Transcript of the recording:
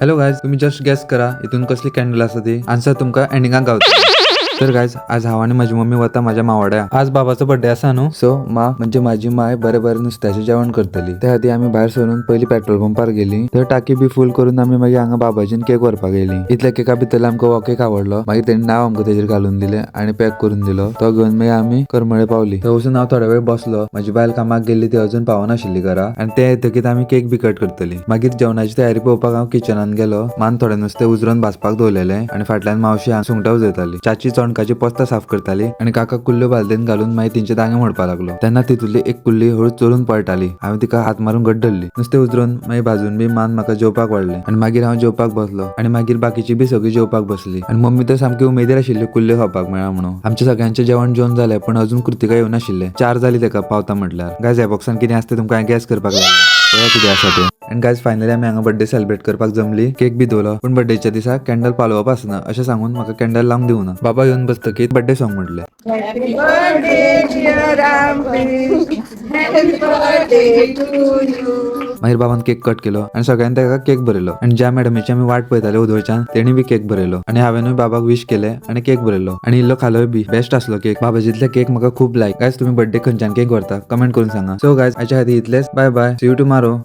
Hello guys, तुम्ही just gas करा इथून कसली कॅन्डल असते ती. आन्सर तुमका एंडिंगाक गावता. तर गायज, आज हांव आनी माझी मम्मी वता माझ्या मावाड्या. आज बाबाचो बर्थडे आसा न्हू, सो म्हणजे माझी माय बरे बरे नुस्त्याचे जेवण करतली. त्या खातीर आमी भायर सरून पयली पेट्रोल पंपार गेली. थंय टाकी बी फुल करून आमी मागीर हांगा बाबाजीन केक व्हरपाक गेली. इतल्या केका भितर आमकां हो केक आवडलो. मागीर तेणी नांव आमकां तेजेर घालून दिलें आनी पॅक करून दिलो. तो घेवन मागीर आमी करमळे पावली. थंय वचून हांव थोडा वेळ बसलो. माझी बायल कामाक गेल्ली, ती अजून पावनाशिल्ली घरा. आनी ते येतकीर आमी केक बी कट करतली. मागीर जेवणाची तयारी पळोवपाक हांव किचनान गेलो. मान थोडें नुस्तें उजरोवन भाजपाक दवरलेलें आनी फाटल्यान मावशी सुंगटां उजयताली. चाची चणकाची पोस्तां साफ करताली आनी काका कुल्ल्यो बालदेन घालून मागीर तिंचे दांगे मोडपाक लागलो. तेन्ना तितूंतली एक कुल्ली हळू चोरून पळटाली. हांवें तिका हात मारून घट धरली. नुस्तें उजरोवन मागीर भाजून बी मान म्हाका जेवपाक वाडलें आनी मागीर हांव जेवपाक बसलो. आनी मागीर बाकीची बी सगळी जेवपाक बसली. आनी मम्मी तर सामकी उमेदीर आशिल्ली कुल्ल्यो खावपाक मेळ्ळा म्हणून. आमच्या सगळ्यांचें जेवण जेवन जालें, पण अजून कृतिका येवं नाशिल्लें. 4 जाली तेका पावता म्हटल्यार. गायज, ह्या बॉक्सान कितें आसता तुमकां गॅस करपाक लागलें. पळया कितें आसा तें. आनी गायज, फायनली आमी हांगा बर्थडे सेलिब्रेट करपाक जमली. केक बी दवरलो, पण बर्थडेच्या दिसा कॅन्डल पालोवप आसना अशें सांगून म्हाका कॅन्डल लावंक दिवना. बाबा येवन बसतकीर बर्थडे सॉंग म्हटलें. Happy birthday, dear Ramji. Happy birthday to you. मागीर बाबान केक कट केलो आनी सगळ्यांनी ताका केक भरयलो. आनी ज्या मॅडमीची आमी वाट पळयताले उदवळच्यान, तेणी बी केक भरयलो. आनी हांवेनूय बाबाक विश केलें आनी केक भरयलो. आनी इल्लो खालोय बी. बेस्ट आसलो केक. बाबाजीतले केक म्हाका खूब लायक. गायज, तुम्ही बर्थडे खंयच्यान केक व्हरता कमेंट करून सांगा. सो गायज, आयच्या खातीर इतलेंच. Bye bye, see you tomorrow.